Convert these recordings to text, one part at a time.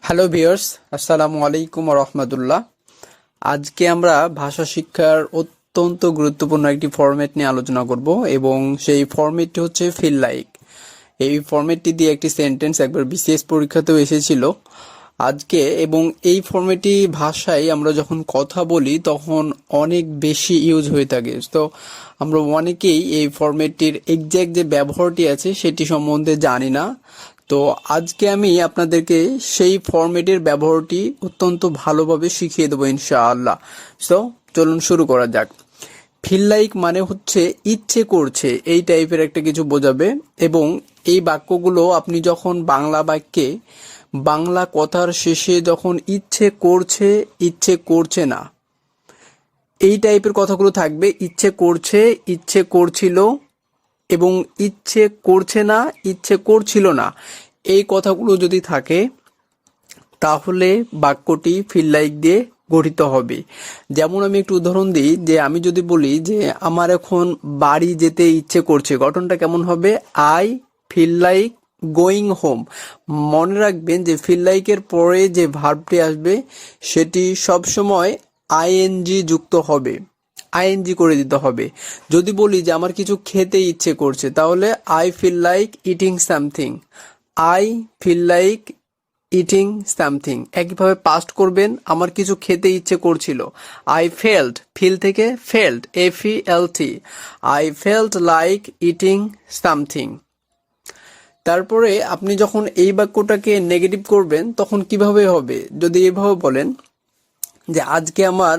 Hello viewers, আসসালামু আলাইকুম ওয়া রাহমাতুল্লাহ। আজকে আমরা ভাষা শিক্ষার অত্যন্ত গুরুত্বপূর্ণ একটি ফরম্যাট নিয়ে আলোচনা করব এবং সেই ফরম্যাটটি হচ্ছে ফিল লাইক। এই ফরম্যাটটি দিয়ে একটি সেন্টেন্স একবার বিসিএস পরীক্ষাতেও এসেছিল আজকে। এবং এই ফরম্যাটটি ভাষায় আমরা যখন কথা বলি তখন অনেক বেশি ইউজ হয়ে থাকে। তো আমরা অনেকেই এই ফরম্যাটটির এক্সাক্ট যে ব্যবহারটি আছে সেটি সম্বন্ধে জানি না। তো আজকে আমি আপনাদেরকে সেই ফরম্যাটের ব্যবহারটি অত্যন্ত ভালোভাবে শিখিয়ে দেবো ইনশাআল্লাহ। সো চলুন শুরু করা যাক। ফিল লাইক মানে হচ্ছে ইচ্ছে করছে, এই টাইপের একটা কিছু বোঝাবে। এবং এই বাক্যগুলো আপনি যখন বাংলা বাক্যে বাংলা কথার শেষে যখন ইচ্ছে করছে, ইচ্ছে করছে না, এই টাইপের কথাগুলো থাকবে। ইচ্ছে করছে, ইচ্ছে করছিল এবং ইচ্ছে করছে না, ইচ্ছে করছিল না, এই কথাগুলো যদি থাকে তাহলে বাক্যটি ফিল লাইক দিয়ে গঠিত হবে। যেমন আমি একটু উদাহরণ দিই, যে আমি যদি বলি যে আমার এখন বাড়ি যেতে ইচ্ছে করছে, গঠনটা কেমন হবে? I feel like going home. মনে রাখবেন যে ফিল লাইকের পরে যে ভার্বটি আসবে সেটি সবসময় আইএনজি যুক্ত হবে, আইএনজি করে দিতে হবে। যদি বলি যে আমার কিছু খেতে ইচ্ছে করছে, তাহলে I feel like eating something, I feel like eating something. একইভাবে পাস্ট করবেন, আমার কিছু খেতে ইচ্ছে করছিল, আই ফেল্ট, ফিল থেকে felt, FELT, I felt like eating something. তারপরে আপনি যখন এই বাক্যটাকে নেগেটিভ করবেন তখন কিভাবে হবে? যদি এভাবে বলেন যে আজকে আমার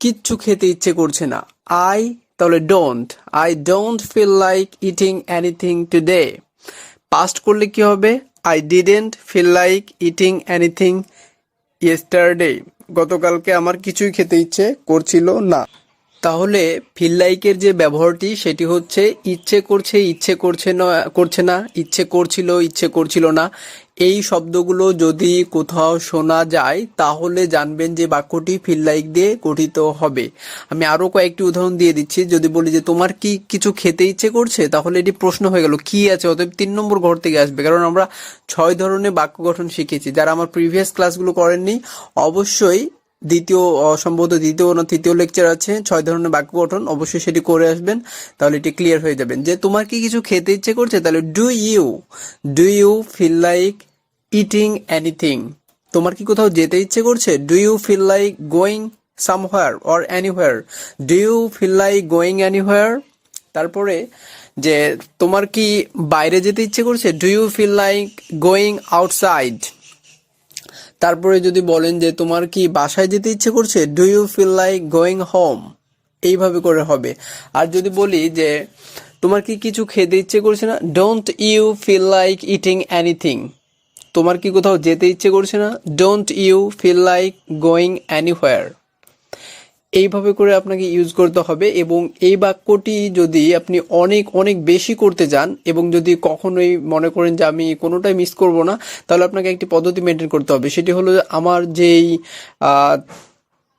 কিচ্ছু খেতে ইচ্ছে করছে না, তাহলে I don't feel like eating anything today. Past করলে কি হবে? I didn't feel like eating anything yesterday. গতকালকে আমার কিছুই খেতে ইচ্ছে করছিল না। তাহলে ফিল লাইকের যে ব্যবহারটি সেটি হচ্ছে ইচ্ছে করছে, ইচ্ছে করছে না, করছে না, ইচ্ছে করছিল, ইচ্ছে করছিল না। এই শব্দগুলো যদি কোথাও শোনা যায় তাহলে জানবেন যে বাক্যটি ফিল লাইক দিয়ে গঠিত হবে। আমি আরো কয়েকটি উদাহরণ দিয়ে দিচ্ছি। যদি বলি যে তোমার কি কিছু খেতে ইচ্ছে করছে, তাহলে এটি প্রশ্ন হয়ে গেল, কি আছে, অতএব 3 নম্বর ঘর থেকে আসবে। কারণ আমরা 6 ধরনের বাক্য গঠন শিখেছি। যারা আমার প্রিভিয়াস ক্লাসগুলো করেননি অবশ্যই সম্ভবত দ্বিতীয় না তৃতীয় লেকচার আছে 6 ধরনের বাক্য গঠন, অবশ্যই সেটি করে আসবেন, তাহলে এটি ক্লিয়ার হয়ে যাবেন। যে তোমার কি কিছু খেতে ইচ্ছে করছে, তাহলে do you feel like eating anything. তোমার কি কোথাও যেতে ইচ্ছে করছে? Do you feel like going somewhere or anywhere, do you feel like going anywhere. তারপরে যে তোমার কি বাইরে যেতে ইচ্ছে করছে? Do you feel like going outside. তারপরে যদি বলেন যে তোমার কি বাসায় যেতে ইচ্ছে করছে, do you feel like going home. এইভাবে করে হবে। আর যদি বলি যে তোমার কি কিছু খেতে ইচ্ছে করছে না, don't you feel like eating anything. তোমার কি কোথাও যেতে ইচ্ছে করছে না, don't you feel like going anywhere. এইভাবে করে আপনাকে ইউজ করতে হবে। এবং এই বাক্যটি যদি আপনি অনেক অনেক বেশি করতে চান এবং যদি কখনোই মনে করেন যে আমি কোনোটাই মিস করব না, তাহলে আপনাকে একটি পদ্ধতি মেনটেন করতে হবে। সেটি হলো আমার যেই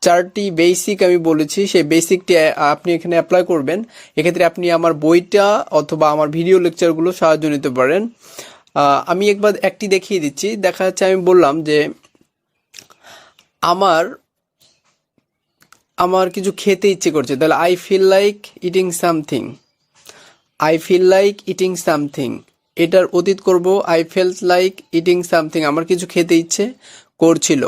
4টি বেসিক আমি বলেছি, সেই বেসিকটি আপনি এখানে অ্যাপ্লাই করবেন। এক্ষেত্রে আপনি আমার বইটা অথবা আমার ভিডিও লেকচারগুলো সাহায্য নিতে পারেন। আমি একবার একটি দেখিয়ে দিচ্ছি। দেখা যাচ্ছে আমি বললাম যে আমার কিছু খেতে ইচ্ছে করছে, তাহলে I feel like eating something, I feel like eating something. এটার অতীত করব, I felt like eating something, আমার কিছু খেতে ইচ্ছে করছিল।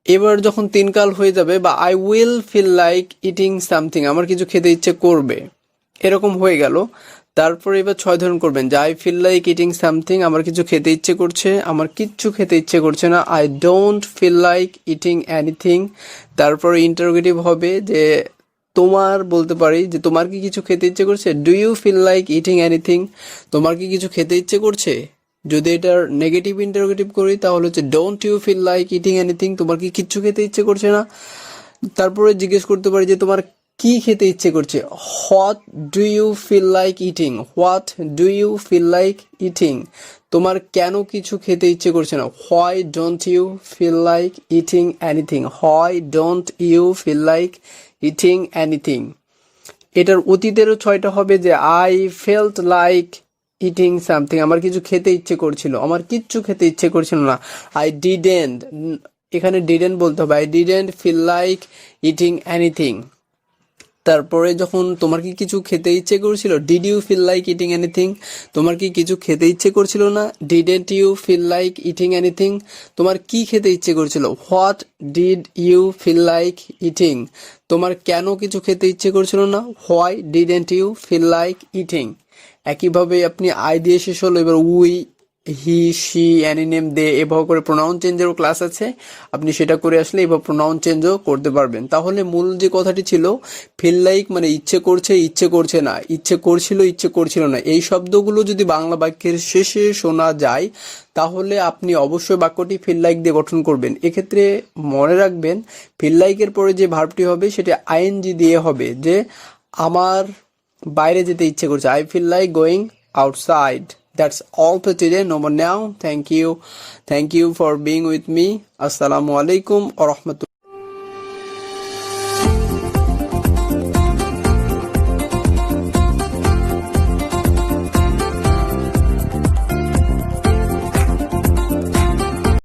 এবার যখন 3 কাল হয়ে যাবে, বা I will feel like eating something, আমার কিছু খেতে ইচ্ছে করবে, এরকম হয়ে গেল। তারপর এবার 6 ধরন করবেন যে I feel like eating something, আমার কিছু খেতে ইচ্ছে করছে, আমার কিচ্ছু খেতে ইচ্ছে করছে না, I don't feel like eating anything. তারপরে ইন্টারোগেটিভ হবে যে তোমার, বলতে পারি যে তোমার কি কিছু খেতে ইচ্ছে করছে, do you feel like eating anything. তোমার কি কিছু খেতে ইচ্ছে করছে। যদি এটার নেগেটিভ ইন্টারোগেটিভ করি তাহলে হচ্ছে don't you feel like eating anything, তোমার কি কিচ্ছু খেতে ইচ্ছে করছে না। তারপরে জিজ্ঞেস করতে পারি যে তোমার কি খেতে ইচ্ছে করছে, what do you feel like eating, what do you feel like eating. তোমার কেন কিছু খেতে ইচ্ছে করছে না, why don't you feel like eating anything, why don't you feel like eating anything. এটার অতীতেরও 6টা হবে যে I felt like eating something, আমার কিছু খেতে ইচ্ছে করছিল, আমার কিচ্ছু খেতে ইচ্ছে করছিল না। আই ডিডেন্ট, এখানে ডিডেন্ট বলতে হবে, I didn't feel like eating anything. তারপরে যখন তোমার কি কিছু খেতে ইচ্ছে করছিল, did you feel like eating anything, তোমার কি কিছু খেতে ইচ্ছে করছিল না, didn't you feel like eating anything, তোমার কি খেতে ইচ্ছে করছিল, what did you feel like eating, তোমার কেন কিছু খেতে ইচ্ছে করছিল না, why didn't you feel like eating. একইভাবে আপনি আই দিয়ে শেষ হলো, এবার we, he, she, Annie name, দে, এভাবে করে প্রোনাউন চেঞ্জেরও ক্লাস আছে, আপনি সেটা করে আসলে এভাবে প্রোনাউন চেঞ্জও করতে পারবেন। তাহলে মূল যে কথাটি ছিল, ফিল লাইক মানে ইচ্ছে করছে, ইচ্ছে করছে না, ইচ্ছে করছিল, ইচ্ছে করছিল না, এই শব্দগুলো যদি বাংলা বাক্যের শেষে শোনা যায় তাহলে আপনি অবশ্যই বাক্যটি ফিল লাইক দিয়ে গঠন করবেন। এক্ষেত্রে মনে রাখবেন, ফিল লাইকের পরে যে ভার্বটি হবে সেটা আইএনজি দিয়ে হবে, যে আমার বাইরে যেতে ইচ্ছে করছে, I feel like going outside. That's all for today. No more now. Thank you. Thank you for being with me. Assalamu alaikum wa rahmatullah.